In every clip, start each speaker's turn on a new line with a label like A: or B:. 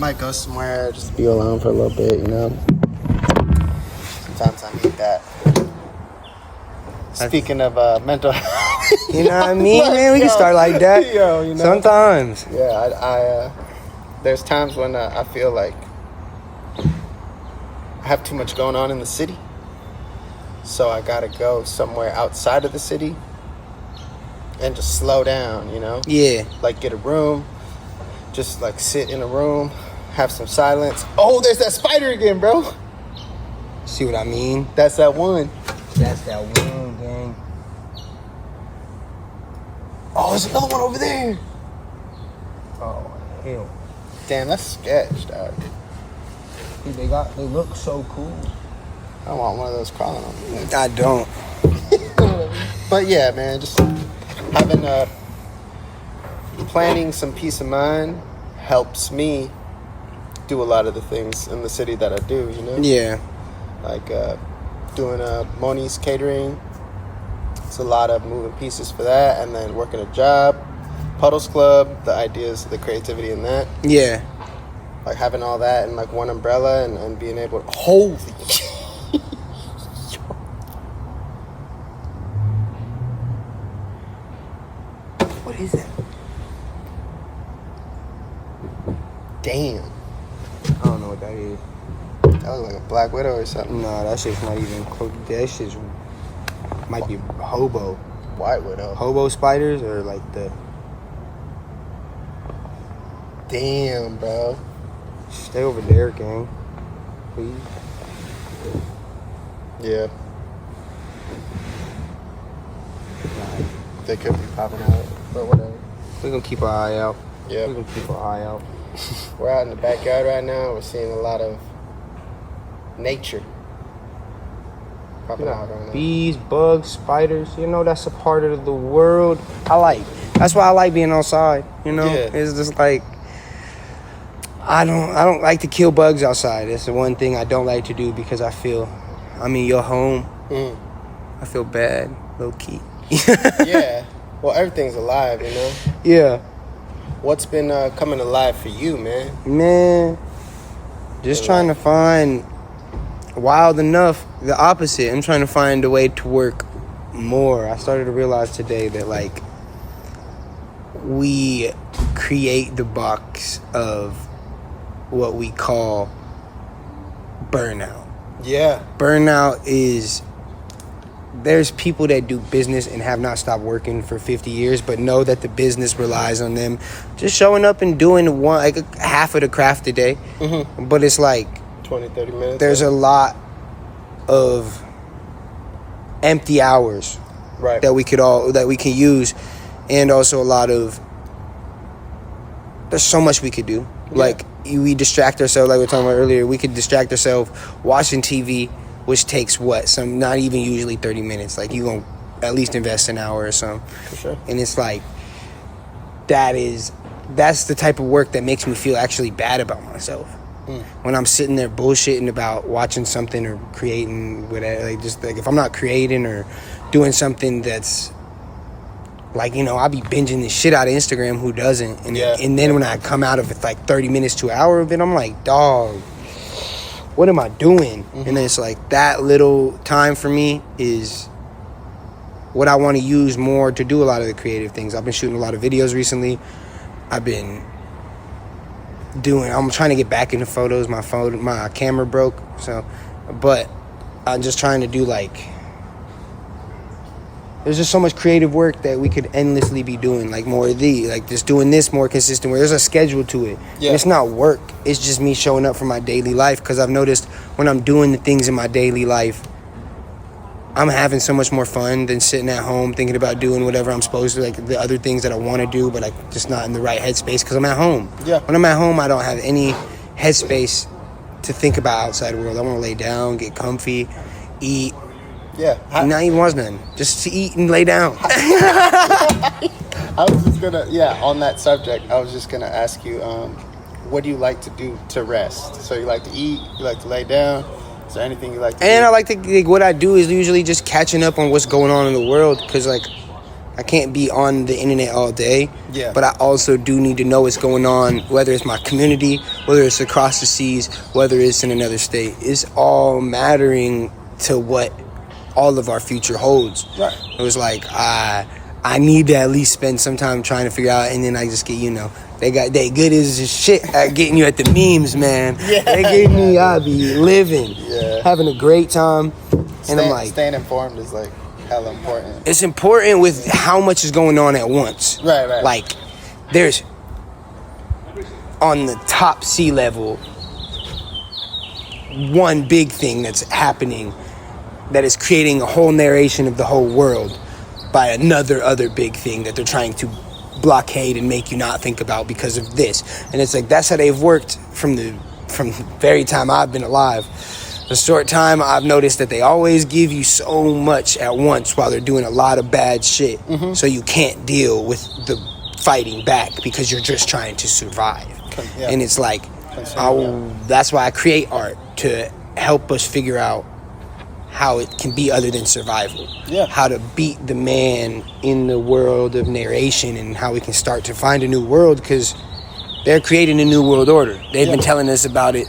A: might go somewhere, just be alone for a little bit, you know. Sometimes I need that. Speaking of mental health.
B: You know what I mean, man? We can start like that.
A: Yo, you know?
B: Sometimes.
A: Yeah, I there's times when I feel like I have too much going on in the city. So I gotta go somewhere outside of the city and just slow down, you know?
B: Yeah.
A: Like get a room, just like sit in a room, have some silence. Oh, there's that spider again, bro.
B: See what I mean?
A: That's that one.
B: That's that one, gang.
A: Oh, there's another one over there.
B: Oh, hell.
A: Damn, that's sketch, dog.
B: Dude, they look so cool.
A: I want one of those crawling on me.
B: I don't.
A: But yeah, man, just having planning some peace of mind helps me do a lot of the things in the city that I do, you know?
B: Yeah.
A: Like doing Moni's catering. It's a lot of moving pieces for that, and then working a job. Puddles Club, the ideas, the creativity in that.
B: Yeah.
A: Like having all that in like one umbrella and being able to... Holy...
B: What is that?
A: Damn.
B: I don't know what that is.
A: That looks like a Black Widow or something.
B: No, that shit's not even close. That shit's might be hobo.
A: White Widow.
B: Hobo spiders or like the...
A: Damn, bro.
B: Stay over there, gang. Please.
A: Yeah. They could be popping out, but whatever.
B: We're gonna keep our eye out.
A: Yeah.
B: We're gonna keep our eye out.
A: We're out in the backyard right now. We're seeing a lot of nature popping out right now.
B: Bees, bugs, spiders, you know, that's a part of the world that's why I like being outside, you know?
A: Yeah.
B: It's just like I don't like to kill bugs outside. It's the one thing I don't like to do because I feel I'm in your home. I feel bad, low key.
A: Yeah. Well, everything's alive, you know?
B: Yeah.
A: What's been coming alive for you, man?
B: Man, just trying to find, wild enough, the opposite. I'm trying to find a way to work more. I started to realize today that, like, we create the box of what we call burnout.
A: Yeah.
B: Burnout is... There's people that do business and have not stopped working for 50 years, but know that the business relies on them just showing up and doing half of the craft a day. Mm-hmm. But it's like
A: 20, 30 minutes.
B: There's a lot of empty hours that we can use, and also a lot of... There's so much we could do. Yeah. Like we distract ourselves, like we were talking about earlier. We could distract ourselves watching TV, which takes not even usually 30 minutes. Like you gonna at least invest an hour or something.
A: For sure.
B: And it's like that's the type of work that makes me feel actually bad about myself. When I'm sitting there bullshitting about watching something or creating whatever, like if I'm not creating or doing something that's like, you know, I'll be binging the shit out of Instagram. Who doesn't? And then when I come out of it, like 30 minutes to an hour of it, I'm like, dog, what am I doing? Mm-hmm. And then it's like that little time for me is what I want to use more to do a lot of the creative things. I've been shooting a lot of videos recently. I'm trying to get back into photos. My camera broke, but I'm just trying to do there's just so much creative work that we could endlessly be doing, like more of just doing this more consistent, where there's a schedule to it. Yeah. And it's not work. It's just me showing up for my daily life, because I've noticed when I'm doing the things in my daily life, I'm having so much more fun than sitting at home thinking about doing whatever I'm supposed to, like the other things that I want to do, but like just not in the right headspace because I'm at home. Yeah. When I'm at home, I don't have any headspace to think about outside world. I want to lay down, get comfy, eat.
A: Yeah.
B: Not even watch nothing. Just to eat and lay down.
A: I was just gonna, on that subject, I was just gonna ask you, what do you like to do to rest? So you like to eat, you like to lay down. Is there anything you like to do?
B: I like to, what I do is usually just catching up on what's going on in the world, because I I can't be on the internet all day.
A: Yeah.
B: But I also do need to know what's going on, whether it's my community, whether it's across the seas, whether it's in another state. It's all mattering to what all of our future holds.
A: Right.
B: It was like, I need to at least spend some time trying to figure out, and then I just get, they good as shit at getting you at the memes, man.
A: Yeah.
B: They gave me, I be living, having a great time. And I'm like,
A: staying informed is like hella important.
B: It's important with how much is going on at once.
A: Right.
B: Like, there's on the top sea level, one big thing that's happening that is creating a whole narration of the whole world by other big thing that they're trying to blockade and make you not think about because of this. And it's like, that's how they've worked from the very time I've been alive. A short time, I've noticed that they always give you so much at once while they're doing a lot of bad shit. Mm-hmm. So you can't deal with the fighting back because you're just trying to survive. Yeah. And it's like, that's why I create art, to help us figure out how it can be other than survival.
A: Yeah.
B: How to beat the man in the world of narration, and how we can start to find a new world, because they're creating a new world order. They've been telling us about it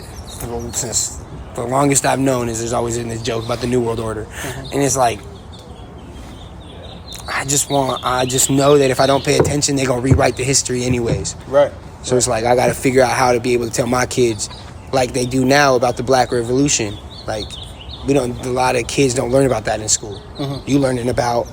B: since the longest I've known. Is there's always in this joke about the new world order. Mm-hmm. And it's like, I just know that if I don't pay attention, they're gonna rewrite the history anyways.
A: Right.
B: So it's like, I gotta figure out how to be able to tell my kids, like they do now, about the Black Revolution. Like, a lot of kids don't learn about that in school. Mm-hmm. You learning about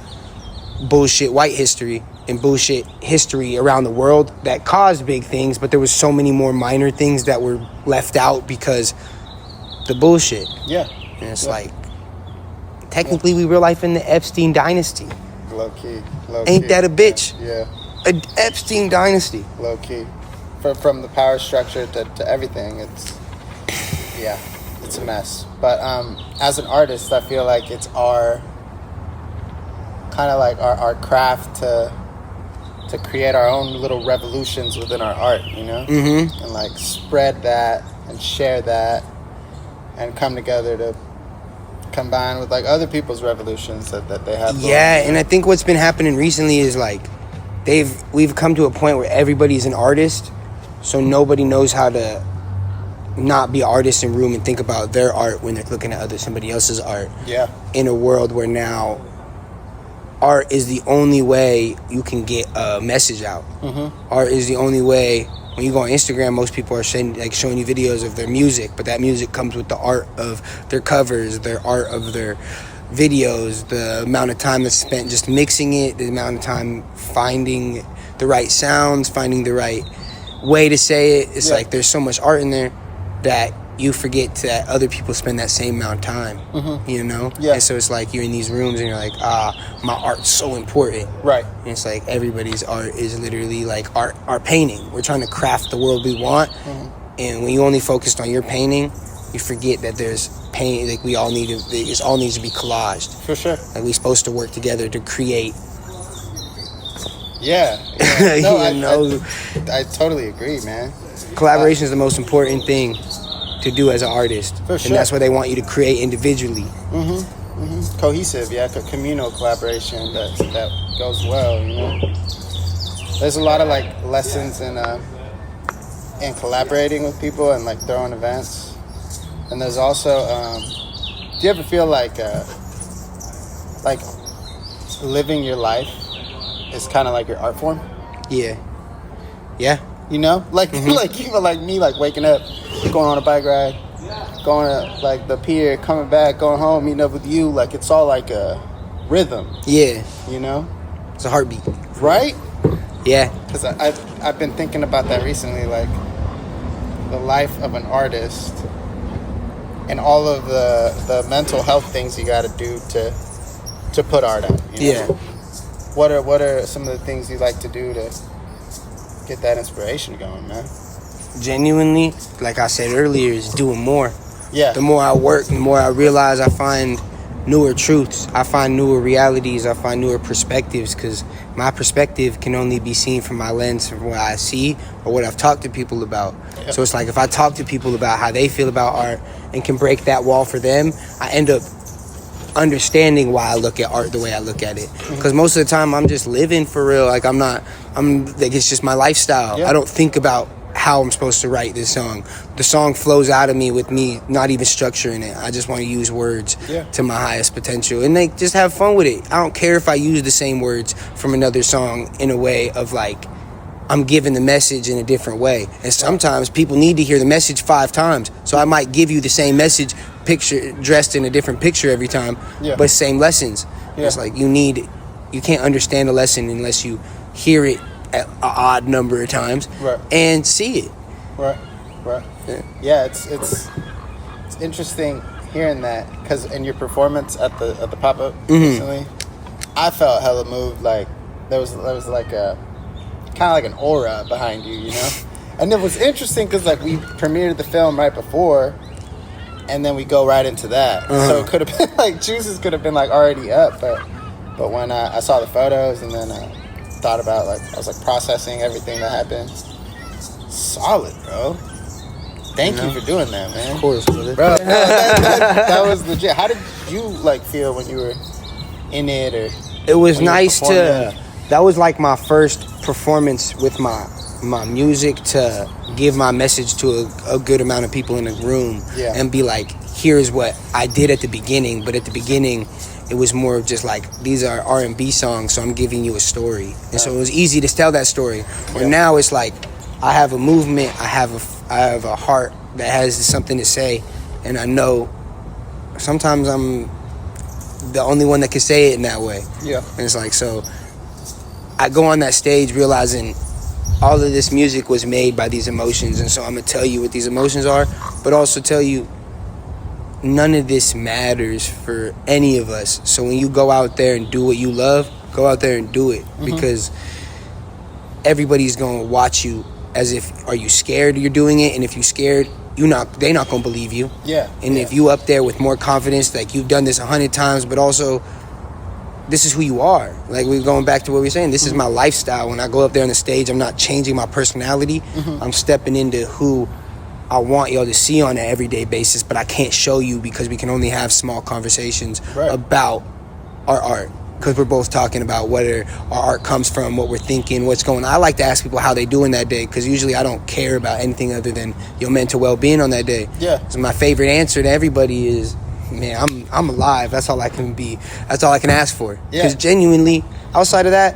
B: bullshit white history and bullshit history around the world that caused big things, but there was so many more minor things that were left out because the bullshit.
A: Yeah.
B: And it's like, technically we real life in the Epstein dynasty.
A: Low key.
B: Ain't that a bitch?
A: Yeah.
B: An Epstein dynasty.
A: Low key. From the power structure to everything, it's a mess. But as an artist, I feel like it's our craft to create our own little revolutions within our art,
B: Mm-hmm.
A: and like spread that and share that and come together to combine with like other people's revolutions that they have.
B: And I think what's been happening recently is like we've come to a point where everybody's an artist, so nobody knows how to not be an artist in room and think about their art when they're looking at somebody else's art.
A: Yeah.
B: In a world where now art is the only way you can get a message out. Mm-hmm. Art is the only way. When you go on Instagram, most people are showing you videos of their music, but that music comes with the art of their covers, their art of their videos, the amount of time that's spent just mixing it, the amount of time finding the right sounds, finding the right way to say it. It's like there's so much art in there that you forget that other people spend that same amount of time,
A: Yeah.
B: And so it's like you're in these rooms and you're like, my art's so important.
A: Right.
B: And it's like everybody's art is literally like our painting. We're trying to craft the world we want. Mm-hmm. And when you only focused on your painting, you forget that there's pain. Like it all needs to be collaged.
A: For sure.
B: Like we're supposed to work together to create.
A: Yeah. No, I totally agree, man.
B: Collaboration is the most important thing to do as an artist.
A: For sure.
B: And that's what they want you to create individually.
A: Mm-hmm. Mm-hmm. Cohesive, communal collaboration that goes well, There's a lot of like lessons in collaborating with people and like throwing events. And there's also do you ever feel like living your life is kind of like your art form?
B: Yeah.
A: Like even like me, like waking up, going on a bike ride, going to like the pier, coming back, going home, meeting up with you, like it's all like a rhythm.
B: Yeah.
A: It's
B: a heartbeat.
A: Right?
B: Yeah.
A: Because I've been thinking about that recently, like the life of an artist and all of the mental health things you got to do to put art out.
B: Yeah.
A: What are some of the things you like to do to get that inspiration going, man?
B: Genuinely, like I said earlier, is doing more.
A: Yeah.
B: The more I work, the more I realize I find newer truths. I find newer realities. I find newer perspectives, because my perspective can only be seen from my lens, from what I see or what I've talked to people about. Yep. So it's like if I talk to people about how they feel about art and can break that wall for them, I end up understanding why I look at art the way I look at it. Because most of the time I'm just living for real. Like I'm like, it's just my lifestyle. I don't think about how I'm supposed to write this song. The song flows out of me with me not even structuring it. I just want to use words to my highest potential, and they just have fun with it. I don't care if I use the same words from another song in a way of like I'm giving the message in a different way. And sometimes people need to hear the message 5 times. So I might give you the same message, picture dressed in a different picture every time, but same lessons. It's like you can't understand a lesson unless you hear it at an odd number of times and see it.
A: Yeah, it's interesting hearing that, because in your performance at the pop-up recently, I felt hella moved. Like there was like a kind of like an aura behind you, you know. And it was interesting because like we premiered the film right before, and then we go right into that. So it could have been like Juices could have been like already up, but when I saw the photos and then thought about, like, I was like processing everything that happened. Solid, bro. Thank you for doing that, man.
B: Of course, brother.
A: Bro, that was legit. How did you like feel when you were in it, or
B: it was nice to that was like my first performance with my music, to give my message to a good amount of people in the room and be like, here's what I did at the beginning. But at the beginning it was more of just like, these are R&B songs, so I'm giving you a story. And so it was easy to tell that story. But now it's like, I have a movement, I have a heart that has something to say, and I know sometimes I'm the only one that can say it in that way. And it's like, so I go on that stage realizing all of this music was made by these emotions, and so I'm gonna tell you what these emotions are, but also tell you none of this matters for any of us. So when you go out there and do what you love, go out there and do it, because everybody's gonna watch you as if, are you scared you're doing it? And if you're scared, they not gonna believe you. And if you up there with more confidence, like you've done this 100 times, but also this is who you are. Like, we're going back to what we were saying, this is my lifestyle. When I go up there on the stage, I'm not changing my personality. I'm stepping into who I want y'all to see on an everyday basis, but I can't show you because we can only have small conversations about our art, because we're both talking about where our art comes from, what we're thinking, what's going on. I like to ask people how they doing that day, because usually I don't care about anything other than your mental well-being on that day. So my favorite answer to everybody is, man, I'm alive. That's all I can be. That's all I can ask for. Because genuinely, outside of that,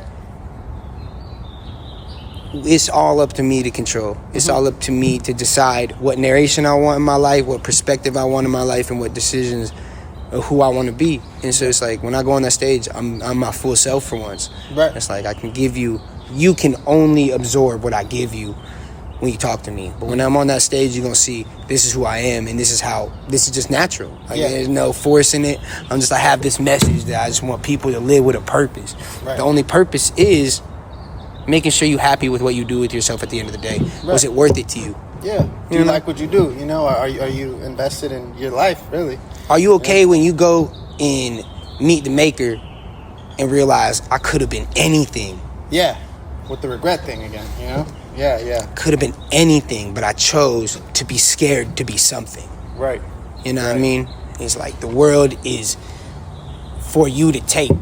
B: it's all up to me to control. It's all up to me to decide what narration I want in my life, what perspective I want in my life, and what decisions of who I want to be. And so it's like, when I go on that stage, I'm my full self for once. It's like, I can give you can only absorb what I give you when you talk to me. But when I'm on that stage, you're going to see this is who I am, and this is just natural. Like, there's no force in it. I have this message that I just want people to live with a purpose. The only purpose is making sure you're happy with what you do with yourself at the end of the day. Was it worth it to you?
A: Do you like what you do? You know, are you invested in your life, really? Are
B: you okay when you go and meet the maker and realize, I could have been anything?
A: With the regret thing again, you know?
B: Could have been anything, but I chose to be scared to be something. You know what I mean? It's like, the world is for you to take.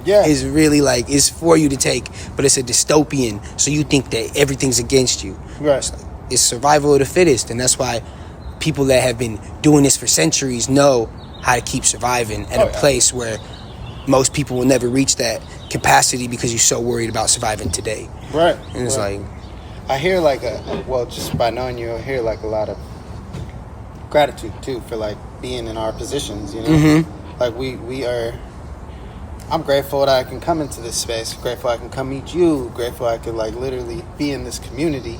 B: It's really like, it's for you to take, but it's a dystopian, so you think that everything's against you. It's survival of the fittest, and that's why people that have been doing this for centuries know how to keep surviving at a place where most people will never reach that capacity, because you're so worried about surviving today. And it's like,
A: I hear like just by knowing you, I hear like a lot of gratitude too for like being in our positions, you know? Like we are, I'm grateful that I can come into this space, grateful I can come meet you, grateful I could like literally be in this community.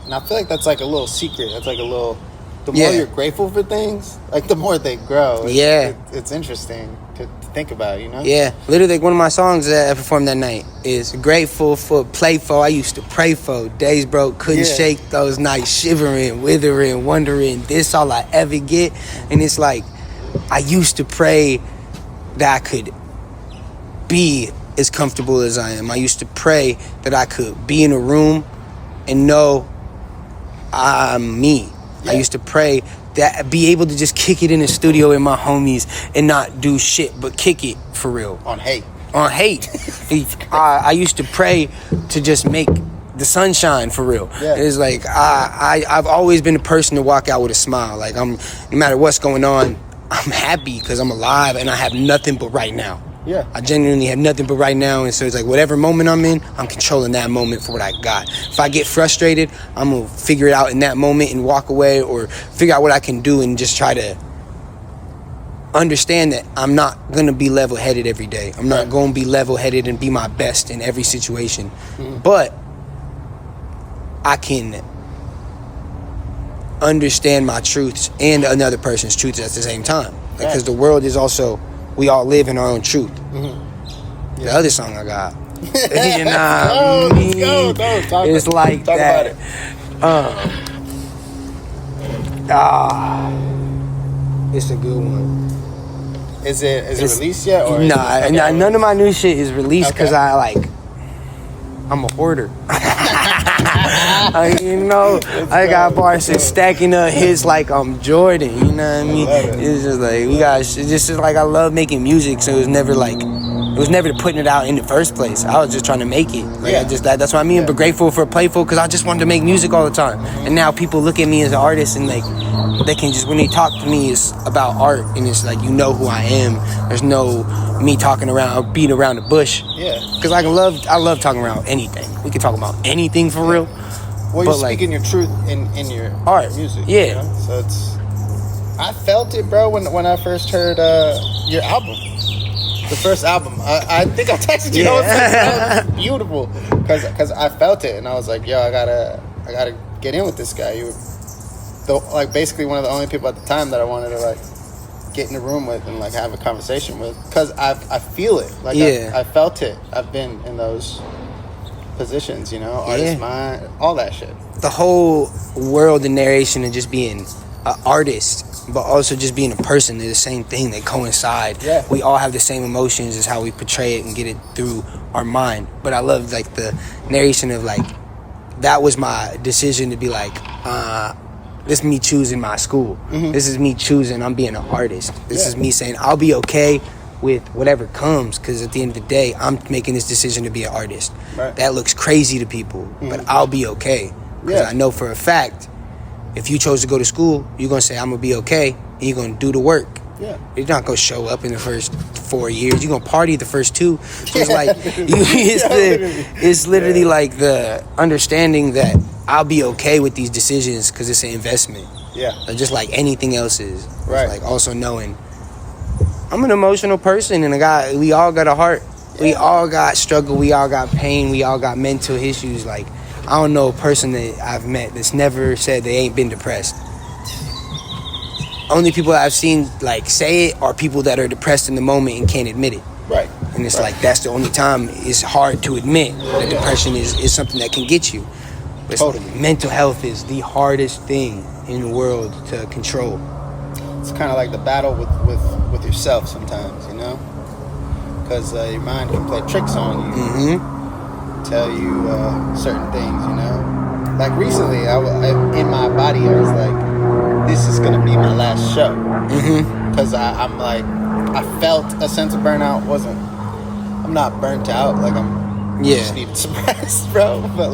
A: And I feel like that's like a little secret. That's like a little, the more you're grateful for things, like the more they grow. It's interesting to think about, you know?
B: Literally, like, one of my songs that I performed that night is grateful for playful I used to pray for. Days broke, couldn't shake those nights, shivering, withering, wondering, this all I ever get. And it's like, I used to pray that I could be as comfortable as I am. I used to pray that I could be in a room and know I'm me. I used to pray that be able to just kick it in the studio with my homies and not do shit but kick it for real.
A: On hate.
B: I used to pray to just make the sunshine for real.
A: Yeah.
B: It's like I've always been a person to walk out with a smile. Like no matter what's going on, I'm happy because I'm alive and I have nothing but right now.
A: Yeah.
B: I genuinely have nothing but right now, and so it's like whatever moment I'm in, I'm controlling that moment for what I got. If I get frustrated, I'm gonna figure it out in that moment and walk away, or figure out what I can do and just try to understand that I'm not gonna be level-headed every day. I'm not gonna be level-headed and be my best in every situation, but I can understand my truths and another person's truths at the same time. Because the world is also, we all live in our own truth. The other song I got, you know what I mean? It's like that. It's a good one.
A: Is it released yet? Or
B: none of my new shit is released because I'm a hoarder. I got bars and stacking up hits like I'm Jordan. You know what I mean? It's just like it's just like I love making music, so it was never putting it out in the first place. I was just trying to make it. That's what I mean. But grateful for Playful because I just wanted to make music all the time, and now people look at me as an artist and like they can just when they talk to me, it's about art and it's like who I am. There's no me talking around or beating around the bush.
A: Yeah.
B: Because I love talking around anything. We can talk about anything for real.
A: Well, you're speaking your truth in your
B: art,
A: music.
B: Yeah.
A: You know? So I felt it, bro, when I first heard your album. The first album. I think I texted you. I was like, that was beautiful. Because I felt it and I was like, yo, I gotta get in with this guy. You were basically one of the only people at the time that I wanted to get in the room with and have a conversation with. Because I feel it. I felt it. I've been in those positions, artist mind, all that shit.
B: The whole world and narration of just being an artist, but also just being a person, they're the same thing. They coincide. Yeah. We all have the same emotions as how we portray it and get it through our mind. But I love the narration of that was my decision to be this is me choosing my school. This is me choosing I'm being an artist. This is me saying I'll be okay with whatever comes, because at the end of the day, I'm making this decision to be an artist. Right. That looks crazy to people, but I'll be okay. Because I know for a fact, if you chose to go to school, you're going to say, I'm going to be okay, and you're going to do the work. Yeah. You're not going to show up in the first 4 years. You're going to party the first 2. So it's literally like the understanding that I'll be okay with these decisions because it's an investment. Yeah. Just like anything else is. Right. Also knowing I'm an emotional person, and we all got a heart. Yeah. We all got struggle. We all got pain. We all got mental issues. I don't know a person that I've met that's never said they ain't been depressed. Only people I've seen say it are people that are depressed in the moment and can't admit it. Right. And it's that's the only time it's hard to admit that depression is something that can get you. But mental health is the hardest thing in the world to control.
A: It's kind of like the battle with yourself sometimes, because your mind can play tricks on you, tell you certain things, recently in my body I was like, this is gonna be my last show, because I felt a sense of burnout. I'm not burnt out, I'm just needed some rest, bro, but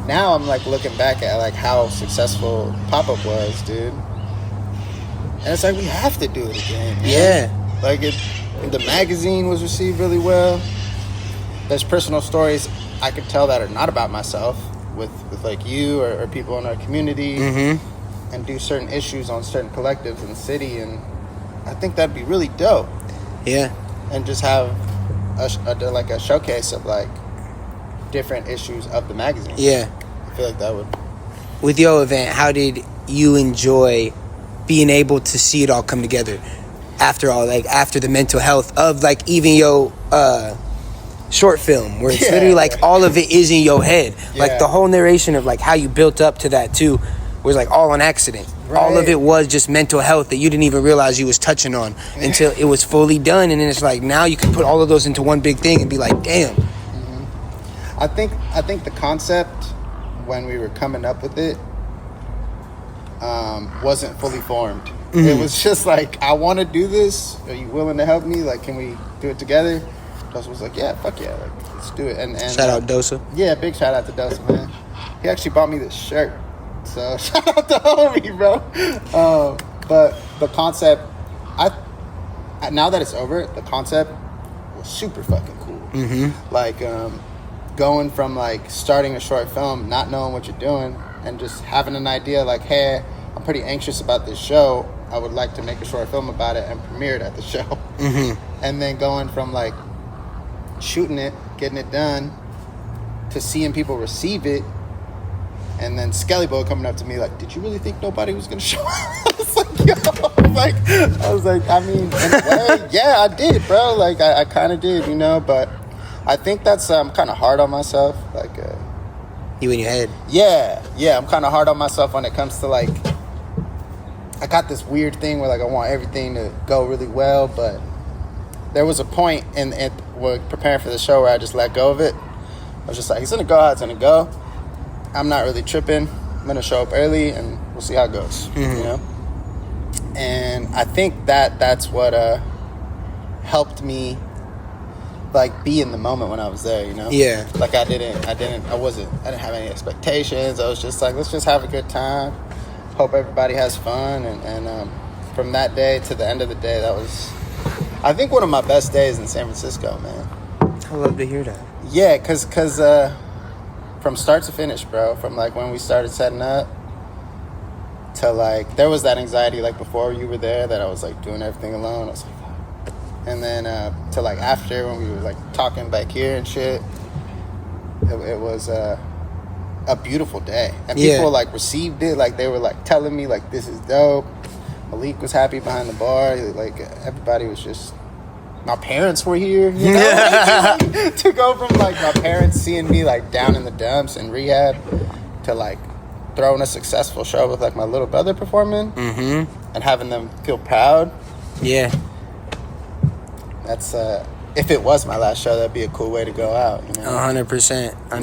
A: now I'm looking back at how successful Pop-Up was, dude. And it's we have to do it again, man. Yeah. The magazine was received really well. There's personal stories I could tell that are not about myself with you or people in our community, and do certain issues on certain collectives in the city, and I think that'd be really dope. Yeah. And just have a showcase of different issues of the magazine. Yeah. I feel that would.
B: With your event, how did you enjoy being able to see it all come together after the mental health of even your short film where it's literally all of it is in your head, the whole narration of how you built up to that too was all on accident. All of it was just mental health that you didn't even realize you was touching on until it was fully done, and then it's now you can put all of those into one big thing and be damn.
A: I think the concept when we were coming up with it, wasn't fully formed. It was just like, I want to do this. Are you willing to help me? Like, can we do it together? Dosa was like, yeah, fuck yeah, like, let's do it. And
B: shout out Dosa.
A: Yeah, big shout out to Dosa, man. He actually bought me this shirt, so shout out to homie, bro. But the concept, now that it's over, the concept was super fucking cool. Mm-hmm. Like, going from like starting a short film, not knowing what you're doing, and just having an idea like, hey, I'm pretty anxious about this show. I would like to make a short film about it and premiere it at the show. Mm-hmm. And then going from like shooting it, getting it done, to seeing people receive it, and then Skelly Boy coming up to me like, did you really think nobody was gonna show up? I was like, yo, I was like, I mean, in a way, yeah, I did, bro. Like, I kind of did, you know, but I think that's, I'm kind of hard on myself. Like,
B: you in your head.
A: Yeah, I'm kind of hard on myself when it comes to like, I got this weird thing where like I want everything to go really well, but there was a point in we're preparing for the show where I just let go of it. I was just like, it's gonna go how it's gonna go. I'm not really tripping. I'm gonna show up early and we'll see how it goes. Mm-hmm. You know? And I think that's what helped me like be in the moment when I was there, you know?
B: Yeah.
A: Like I didn't have any expectations. I was just like, let's just have a good time. Hope everybody has fun. And from that day to the end of the day, that was, I think, one of my best days in San Francisco, man.
B: I love to hear that.
A: Yeah, cause from start to finish, bro, from like when we started setting up to like, there was that anxiety like before you were there that I was like doing everything alone. I was like, fuck. And then to like after when we were like talking back here and shit, it was a beautiful day. And people like received it, like they were like telling me like, this is dope. Malik was happy behind the bar. Like everybody was just, my parents were here, you know? To go from like my parents seeing me like down in the dumps in rehab to like throwing a successful show with like my little brother performing, and having them feel proud. Yeah. That's if it was my last show, that'd be a cool way to go out, you know?
B: 100%. I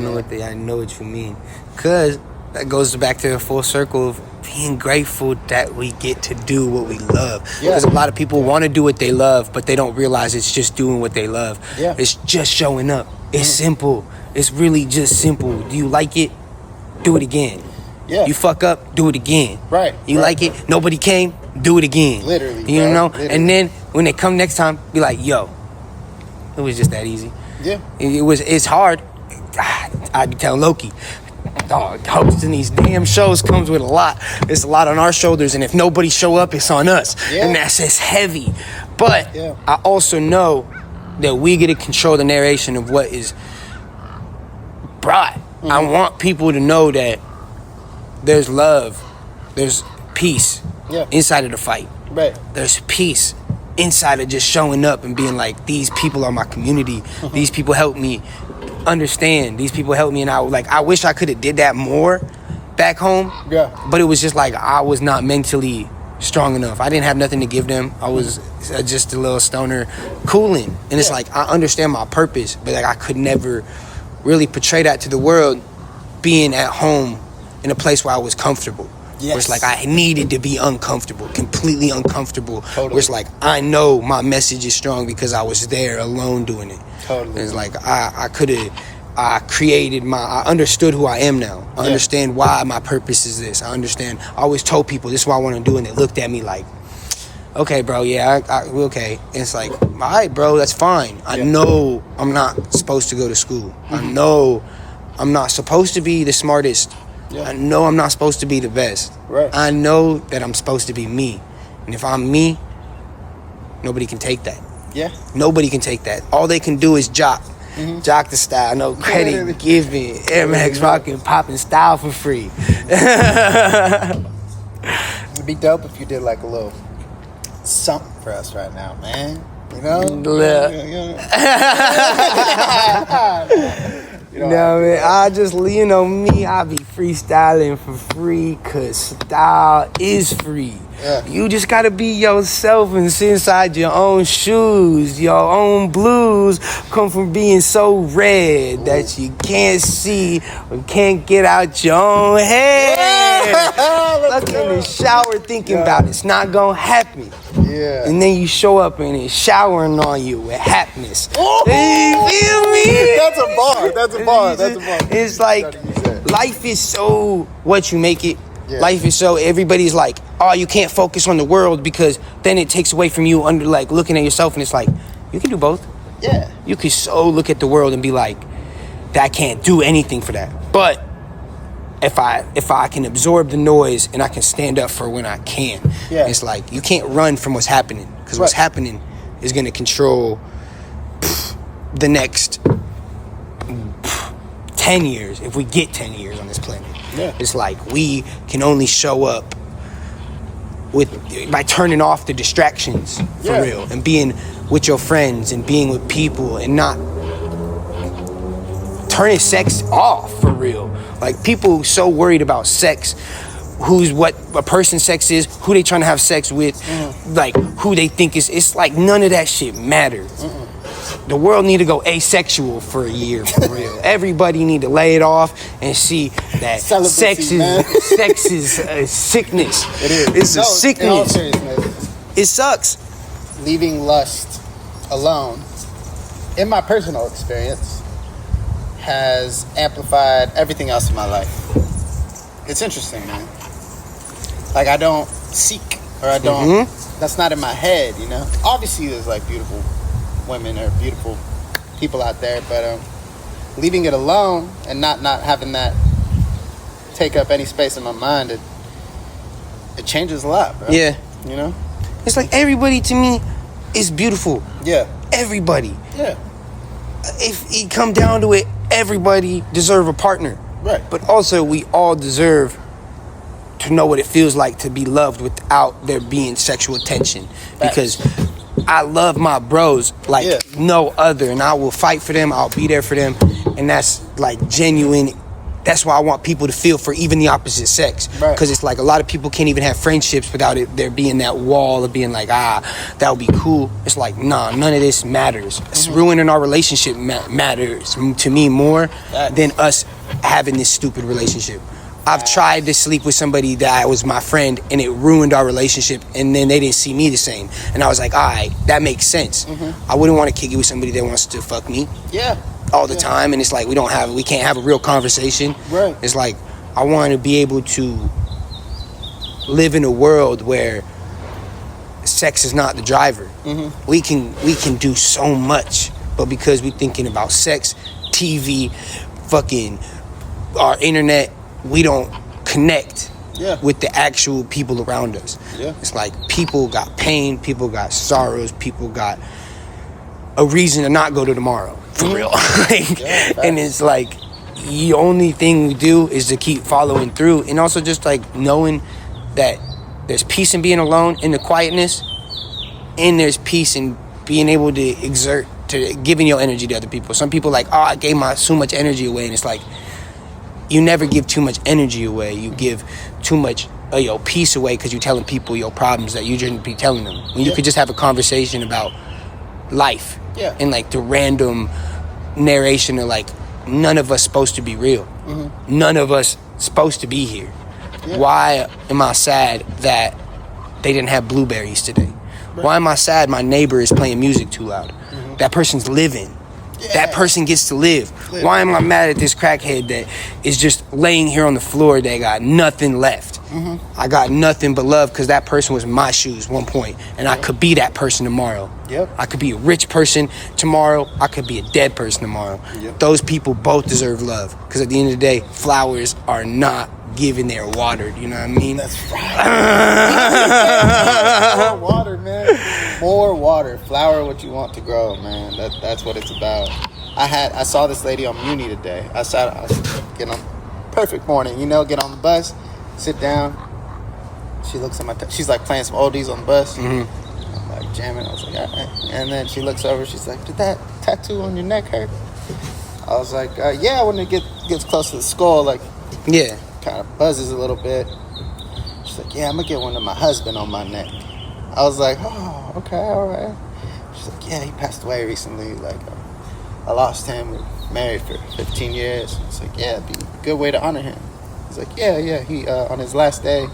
B: know what you mean. Cause that goes back to the full circle of being grateful that we get to do what we love. Because a lot of people want to do what they love, but they don't realize it's just doing what they love. Yeah. It's just showing up. It's simple. It's really just simple. Do you like it? Do it again. Yeah. You fuck up, do it again. Right. You like it? Nobody came? Do it again. Literally. You know? Literally. And then when they come next time, be like, yo, it was just that easy. Yeah. It's hard. I'd be telling Loki, dog, hosting these damn shows comes with a lot. It's a lot on our shoulders, and if nobody show up, it's on us. Yeah. And it's heavy. But I also know that we get to control the narration of what is brought. Mm-hmm. I want people to know that there's love, there's peace inside of the fight. Right. There's peace inside of just showing up and being like, these people are my community. Mm-hmm. These people help me understand. These people help me, and I wish I could have did that more back home. Yeah. But it was just like I was not mentally strong enough. I didn't have nothing to give them. I was just a little stoner cooling. And it's like I understand my purpose, but like I could never really portray that to the world being at home in a place where I was comfortable. Yes. Where it's like I needed to be uncomfortable, completely uncomfortable. Totally. Where it's like I know my message is strong because I was there alone doing it. Totally. It's like I understood who I am now. I understand why my purpose is this. I understand. I always told people this is what I want to do, and they looked at me like, okay, bro, okay. And it's like, all right, bro, that's fine. I know I'm not supposed to go to school. Mm-hmm. I know I'm not supposed to be the smartest. Yeah. I know I'm not supposed to be the best. Right. I know that I'm supposed to be me. And if I'm me, nobody can take that. Yeah. Nobody can take that. All they can do is jock. Mm-hmm. Jock the style. No credit given. Air Max rocking, popping style for free. It'd be dope if you did like a little something for us right now, man. You know? You know, man, I just, me, I be freestyling for free because style is free. Yeah. You just got to be yourself and sit inside your own shoes. Your own blues come from being so red that you can't see or can't get out your own head. stuck in the shower thinking about it. It's not gonna happen.
A: Yeah.
B: And then you show up and it's showering on you with happiness. Oh! You feel me?
A: That's a bar. That's a bar. That's a bar.
B: It's like life is so what you make it.
A: Yeah.
B: Life is so everybody's like, oh, you can't focus on the world because then it takes away from you under like looking at yourself, and it's like you can do both.
A: Yeah.
B: You can so look at the world and be like, I can't do anything for that. But if I can absorb the noise and I can stand up for when I can, it's like you can't run from what's happening, because what's happening is going to control the next 10 years, if we get 10 years on this planet.
A: Yeah.
B: It's like we can only show up by turning off the distractions for real, and being with your friends and being with people, and not turning sex off for real. Like, people so worried about sex, what a person's sex is, who they trying to have sex with, like who they think is. It's like none of that shit matters. The world need to go asexual for a year for real. Everybody need to lay it off and see that sex is a sickness.
A: It is.
B: It's a sickness.
A: In all seriousness,
B: it sucks.
A: Leaving lust alone, in my personal experience, has amplified everything else in my life. It's interesting, man. Like, I don't seek, or I don't, that's not in my head, you know? Obviously, there's like beautiful women or beautiful people out there, but leaving it alone and not having that take up any space in my mind, it changes a lot, bro.
B: Yeah.
A: You know?
B: It's like everybody to me is beautiful.
A: Yeah.
B: Everybody.
A: Yeah.
B: If it come down to it, everybody deserve a partner.
A: Right.
B: But also, we all deserve to know what it feels like to be loved without there being sexual tension. Because I love my bros like no other, and I will fight for them. I'll be there for them, and that's like genuine. That's why I want people to feel for even the opposite sex, because it's like a lot of people can't even have friendships without it there being that wall of being like, that would be cool. It's like, nah, none of this matters. It's ruining our relationship matters to me more than us having this stupid relationship. I've tried to sleep with somebody that was my friend, and it ruined our relationship, and then they didn't see me the same. And I was like, all right, that makes sense. I wouldn't want to kick it with somebody that wants to fuck me all the time, and it's like we can't have a real conversation.
A: Right.
B: It's like I want to be able to live in a world where sex is not the driver. We can do so much, but because we're thinking about sex, TV, fucking our internet, we don't connect with the actual people around us. It's like people got pain, people got sorrows, people got a reason to not go to tomorrow, for real. And it's like the only thing we do is to keep following through, and also just like knowing that there's peace in being alone in the quietness, and there's peace in being able to giving your energy to other people. Some people like, I gave so much energy away, and it's like, you never give too much energy away. You give too much of your peace away because you're telling people your problems that you shouldn't be telling them. When you could just have a conversation about life and like the random narration of like, none of us supposed to be real. None of us supposed to be here. Why am I sad that they didn't have blueberries today? Why am I sad my neighbor is playing music too loud? That person's living. That person gets to live. Why am I mad at this crackhead that is just laying here on the floor that got nothing left? I got nothing but love because that person was my shoes one point, and I could be that person tomorrow. I could be a rich person tomorrow. I could be a dead person tomorrow. Those people both deserve love, because at the end of the day, flowers are not given, they're watered. You know what I mean? That's
A: right. More water, man. More water. Flower what you want to grow, man. That's what it's about. I saw this lady on Muni today. I was getting on, perfect morning, get on the bus, sit down. She looks at she's like playing some oldies on the bus. I'm like jamming. I was like, all right. And then she looks over. She's like, did that tattoo on your neck hurt? I was like, yeah, when it gets close to the skull, like, kind of buzzes a little bit. She's like, yeah, I'm gonna get one of my husband on my neck. I was like, oh, okay, all right. She's like, yeah, he passed away recently. Like, I lost him. We were married for 15 years. It's like, yeah, it'd be a good way to honor him. He's like, yeah. He on his last day,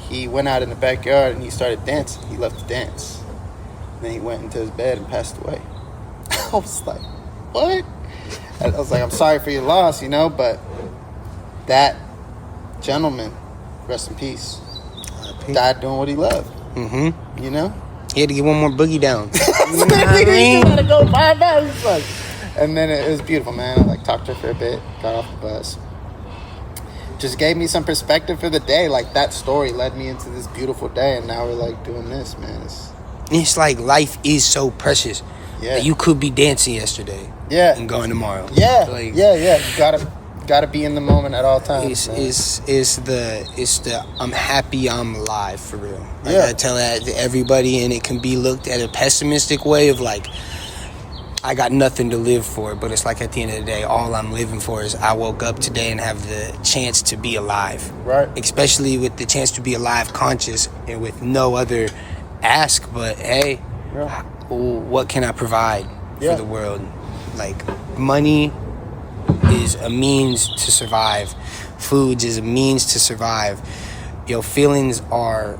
A: he went out in the backyard and he started dancing. He loved to dance. Then he went into his bed and passed away. I was like, what? I was like, I'm sorry for your loss, you know, but that gentleman, rest in peace, died doing what he loved. Mm-hmm. You know?
B: He had to get one more boogie down.
A: You know what I mean? You gotta go 5 hours. Like, and then it was beautiful, man. I like talked to her for a bit, got off the bus. Just gave me some perspective for the day. Like, that story led me into this beautiful day, and now we're like doing this, man.
B: It's like life is so precious.
A: Yeah.
B: You could be dancing yesterday.
A: Yeah.
B: And going tomorrow.
A: Yeah.
B: Like,
A: yeah. You gotta be in the moment at all times.
B: It's the I'm happy I'm alive for real.
A: Yeah.
B: I tell that to everybody, and it can be looked at a pessimistic way of like, I got nothing to live for, but it's like at the end of the day, all I'm living for is I woke up today and have the chance to be alive.
A: Right.
B: Especially with the chance to be alive conscious and with no other ask but, hey,
A: Yeah.
B: what can I provide
A: Yeah.
B: for the world? Like, money is a means to survive. Foods is a means to survive. Your feelings are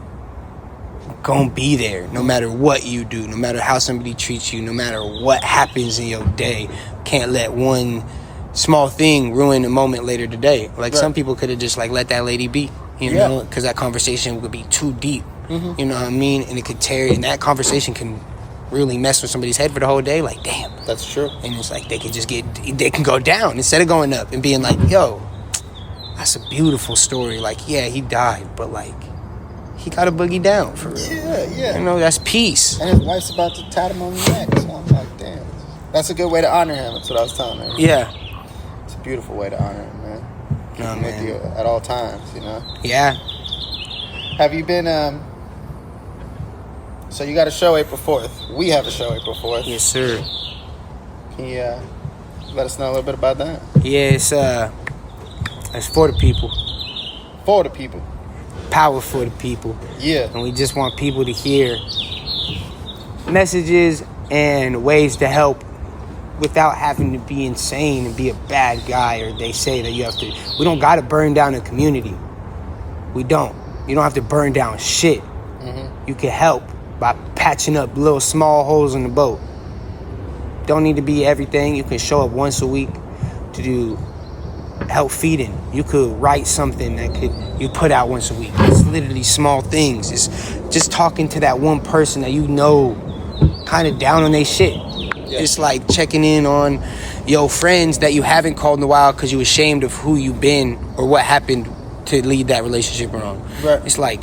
B: gonna be there no matter what you do, no matter how somebody treats you, no matter what happens in your day. Can't let one small thing ruin a moment later today. Like,
A: right.
B: some people could have just like let that lady be, you
A: Yeah.
B: know, because that conversation would be too deep.
A: Mm-hmm.
B: You know what I mean? And it could tear, and that conversation can really mess with somebody's head for the whole day. Like, damn.
A: That's true.
B: And it's like they can go down instead of going up and being like, yo, that's a beautiful story. Like, yeah, he died, but like, he got a boogie down for real.
A: Yeah.
B: You know, that's peace.
A: And his wife's about to tat him on the neck. So I'm like, damn. That's a good way to honor him. That's what I was telling her.
B: Yeah.
A: It's a beautiful way to honor him, man. Keep
B: No,
A: him with
B: man.
A: you at all times, you know?
B: Yeah.
A: Have you been, so you got a show April 4th. We have a show April 4th.
B: Yes, sir.
A: Can you let us know a little bit about that?
B: Yeah, it's for the people.
A: For the people.
B: Power for the people.
A: Yeah.
B: And we just want people to hear messages and ways to help without having to be insane and be a bad guy, or they say that you have to. We don't got to burn down a community. We don't. You don't have to burn down shit. Mm-hmm. You can help by patching up little small holes in the boat. Don't need to be everything. You can show up once a week to do help feeding. You could write something that you put out once a week. It's literally small things. It's just talking to that one person that you know kind of down on their shit. Yeah. It's like checking in on your friends that you haven't called in a while because you're ashamed of who you've been or what happened to lead that relationship wrong.
A: Right.
B: It's like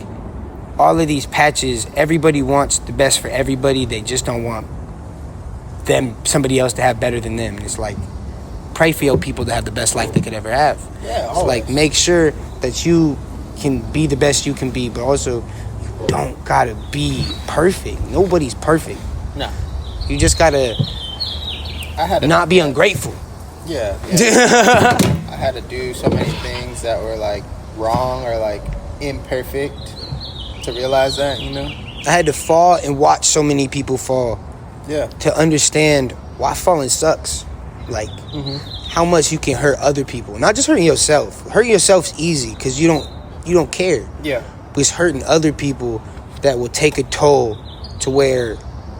B: all of these patches, everybody wants the best for everybody. They just don't want somebody else to have better than them. And it's like, pray for your people to have the best life they could ever have.
A: Yeah,
B: it's like, make sure that you can be the best you can be, but also you don't gotta be perfect. Nobody's perfect.
A: No.
B: You just gotta not be ungrateful.
A: Yeah. I had to do so many things that were like wrong or like imperfect to realize that, you know?
B: I had to fall and watch so many people fall.
A: Yeah.
B: To understand why falling sucks. Like, how much you can hurt other people. Not just hurting yourself. Hurting yourself's easy because you don't care.
A: Yeah.
B: But it's hurting other people that will take a toll to where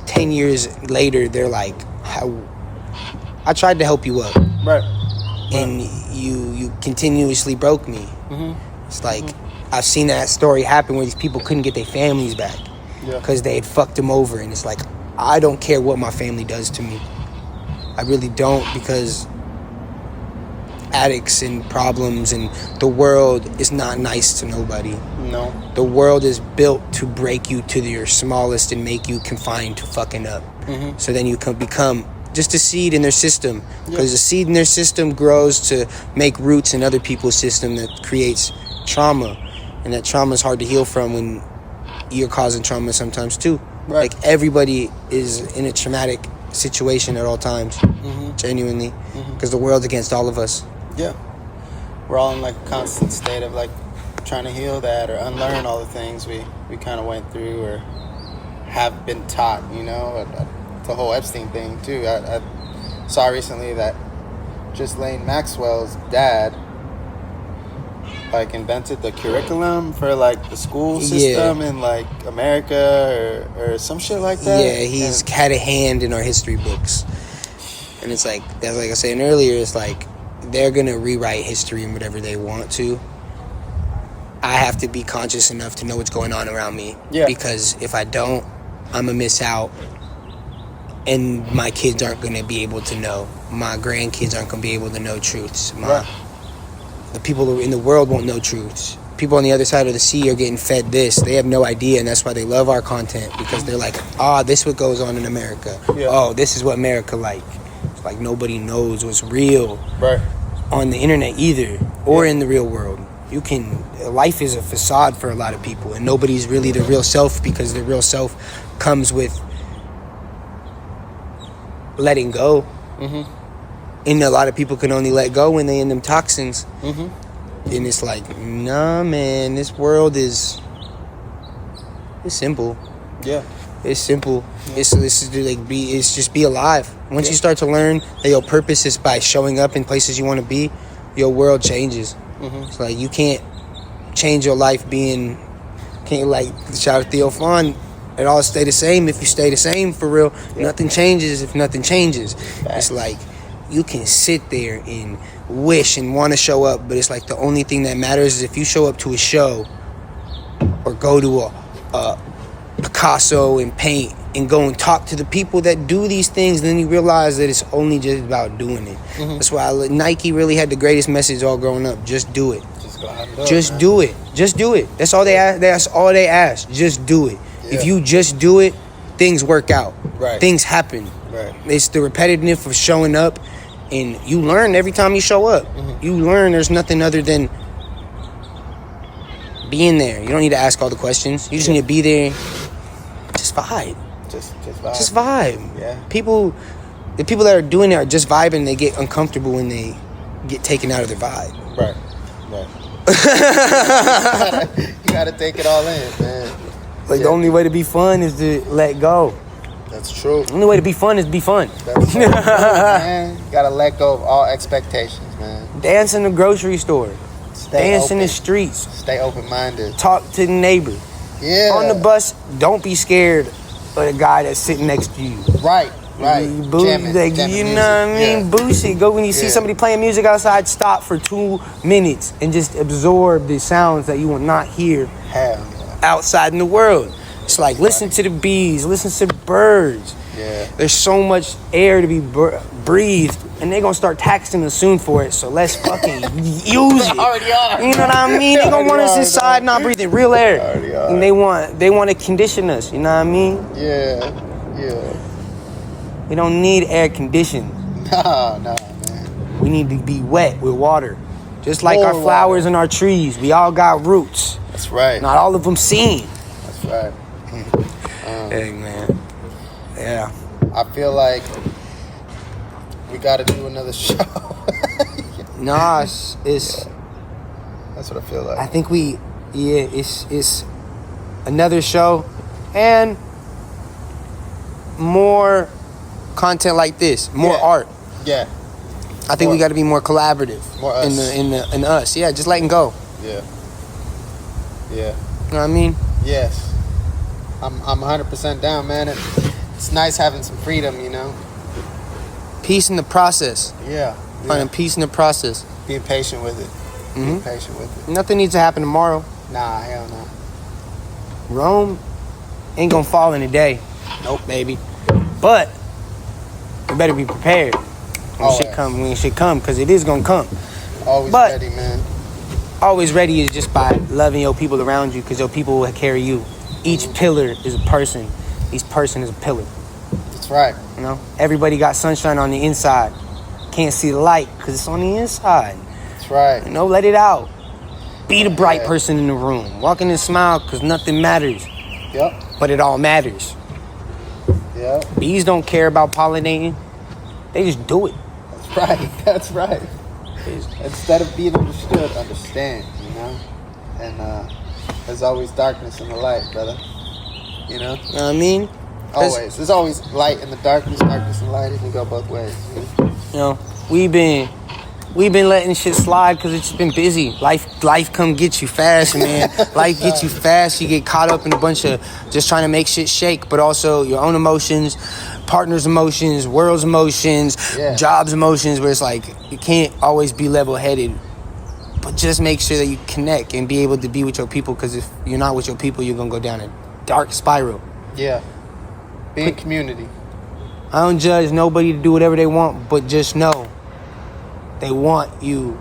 B: 10 years later they're like, I tried to help you up.
A: Right.
B: And you continuously broke me. It's like, I've seen that story happen where these people couldn't get their families back because they had fucked them over. And it's like, I don't care what my family does to me. I really don't, because addicts and problems and the world is not nice to nobody.
A: No.
B: The world is built to break you to your smallest and make you confined to fucking up. So then you can become just a seed in their system, because the seed in their system grows to make roots in other people's system that creates trauma, and that trauma is hard to heal from when you're causing trauma sometimes too.
A: Right.
B: Like, everybody is in a traumatic situation at all times, genuinely, because the world's against all of us.
A: Yeah. We're all in like a constant state of like trying to heal that or unlearn all the things we kind of went through or have been taught, you know. The whole Epstein thing too. I saw recently that Ghislaine Maxwell's dad like invented the curriculum for like the school system in like America or some shit like that.
B: Yeah, he's had a hand in our history books. And it's like, that's like I was saying earlier, it's like they're going to rewrite history in whatever they want to. I have to be conscious enough to know what's going on around me.
A: Yeah.
B: Because if I don't, I'm going to miss out. And my kids aren't going to be able to know. My grandkids aren't going to be able to know truths. The people in the world won't know truths. People on the other side of the sea are getting fed this. They have no idea, and that's why they love our content. Because they're like, this is what goes on in America. Yeah. Oh, this is what America like. It's like nobody knows what's real on the internet either, or in the real world. Life is a facade for a lot of people, and nobody's really the real self, because the real self comes with letting go. And a lot of people can only let go when they in them toxins. And it's like, nah, man, this world it's simple. Yeah. It's simple. Yeah. It's just be alive. Once you start to learn that your purpose is by showing up in places you want to be, your world changes. It's like you can't change your life can't like shout out Theo Fawn, it all stay the same if you stay the same for real. Nothing changes if nothing changes. It's like you can sit there and wish and want to show up, but it's like the only thing that matters is if you show up to a show or go to a Picasso and paint and go and talk to the people that do these things, then you realize that it's only just about doing it. That's why Nike really had the greatest message all growing up. Just do it. Just do it. Just do it. That's all they ask. That's all they ask. Just do it. Yeah. If you just do it, things work out. Things happen. It's the repetitiveness of showing up, and you learn every time you show up. You learn there's nothing other than being there. You don't need to ask all the questions. You just need to be there. Just vibe. Just vibe. Just vibe. Yeah. The people that are doing it are just vibing. They get uncomfortable when they get taken out of their vibe. Right.
A: You gotta take it all in, man.
B: The only way to be fun is to let go.
A: That's true.
B: The only way to be fun is to be fun.
A: That's true, man. You gotta let go of all expectations, man.
B: Dance in the grocery store. Dance in the streets.
A: Stay open-minded.
B: Talk to the neighbor.
A: Yeah.
B: On the bus, don't be scared of the guy that's sitting next to you.
A: Right.
B: You know what I mean? Boost it. Go when you see somebody playing music outside, stop for 2 minutes and just absorb the sounds that you will not hear outside in the world. It's like, listen to the bees, listen to the birds. Yeah. There's so much air to be breathed, and they're gonna start taxing us soon for it. So let's fucking use it.
A: Already are.
B: You know what I mean? They're gonna want us inside, not breathing real air. And they want to condition us. You know what I mean?
A: Yeah.
B: We don't need air conditioning.
A: No, man.
B: We need to be wet with water. Just like our flowers and our trees. We all got roots.
A: That's right.
B: Not all of them seen.
A: That's right.
B: Hey, man. Yeah.
A: I feel like we got to do another show.
B: Nah, it's
A: That's what I feel like.
B: I think it's another show and more content like this, more art. Yeah. I think we got to be more collaborative.
A: More us.
B: In us. Yeah, just letting go.
A: Yeah.
B: You know what I mean?
A: Yes. I'm 100% down, man. It's nice having some freedom, you know.
B: Peace in the process.
A: Yeah.
B: Finding peace in the process.
A: Being patient with it. Being patient with it.
B: Nothing needs to happen tomorrow.
A: Nah, hell no.
B: Rome ain't gonna fall in a day. Nope, baby. But you better be prepared when shit come, because it is gonna come.
A: Always ready, man.
B: Always ready is just by loving your people around you, because your people will carry you. Each pillar is a person. Each person is a pillar.
A: That's right.
B: You know, everybody got sunshine on the inside. Can't see the light because it's on the inside.
A: That's right.
B: You know, let it out. Be the bright person in the room. Walk in and smile, because nothing matters.
A: Yep.
B: But it all matters.
A: Yeah.
B: Bees don't care about pollinating. They just do it.
A: That's right. That's right. Instead of being understood, understand, you know? And there's always darkness in the light, brother. You know?
B: You know what I mean?
A: Always. There's always light in the darkness in the light. It can go both ways.
B: You know, we've been we've been letting shit slide because it's been busy. Life come get you fast, man. Life gets you fast. You get caught up in a bunch of just trying to make shit shake, but also your own emotions, partner's emotions, world's emotions, job's emotions, where it's like you can't always be level-headed. But just make sure that you connect and be able to be with your people, because if you're not with your people, you're going to go down a dark spiral.
A: Yeah. Be in community.
B: I don't judge nobody to do whatever they want, but just know they want you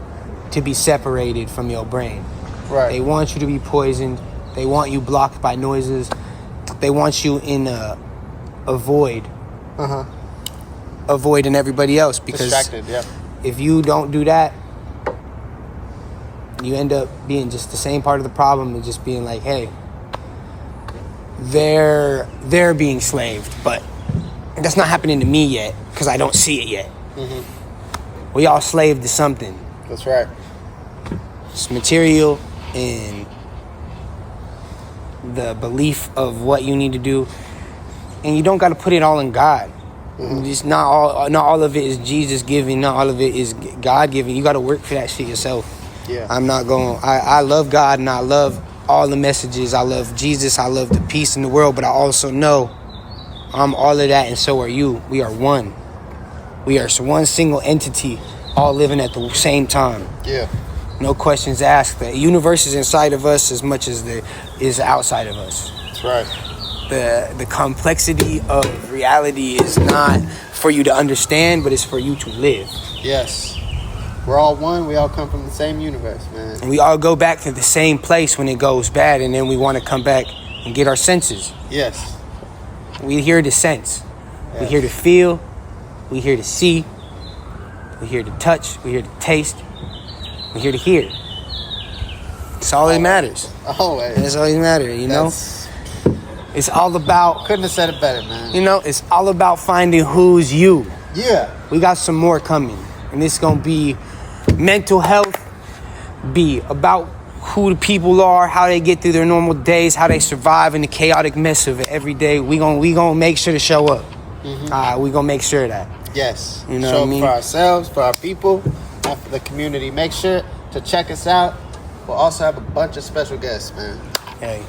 B: to be separated from your brain.
A: Right.
B: They want you to be poisoned. They want you blocked by noises. They want you in a void. Avoiding everybody else, because
A: distracted, yeah.
B: if you don't do that, you end up being just the same part of the problem and just being like, hey, they're being slaved, but that's not happening to me yet because I don't see it yet. We all slaved to something.
A: That's right.
B: It's material and the belief of what you need to do, and you don't got to put it all in God. Just not all of it is Jesus giving. Not all of it is God giving. You got to work for that shit yourself.
A: Yeah.
B: I love God and I love all the messages. I love Jesus. I love the peace in the world, but I also know I'm all of that, and so are you. We are one. We are one single entity, all living at the same time.
A: Yeah.
B: No questions asked. The universe is inside of us as much as is outside of us.
A: That's right.
B: The complexity of reality is not for you to understand, but it's for you to live.
A: Yes. We're all one. We all come from the same universe, man.
B: And we all go back to the same place when it goes bad, and then we want to come back and get our senses.
A: Yes.
B: We're here to sense.
A: Yes.
B: We're here to feel. We're here to see. We're here to touch. We're here to taste. We're here to hear. It's all that matters.
A: Always.
B: That's all that matters, you know? It's all about...
A: Couldn't have said it better, man.
B: You know, it's all about finding who's you.
A: Yeah.
B: We got some more coming. And it's going to be mental health, be about who the people are, how they get through their normal days, how they survive in the chaotic mess of it every day. We gonna make sure to show up. We gonna make sure of that.
A: Yes.
B: You know
A: show
B: what I mean?
A: For ourselves, for our people, and for the community. Make sure to check us out. We'll also have a bunch of special guests, man.
B: Hey.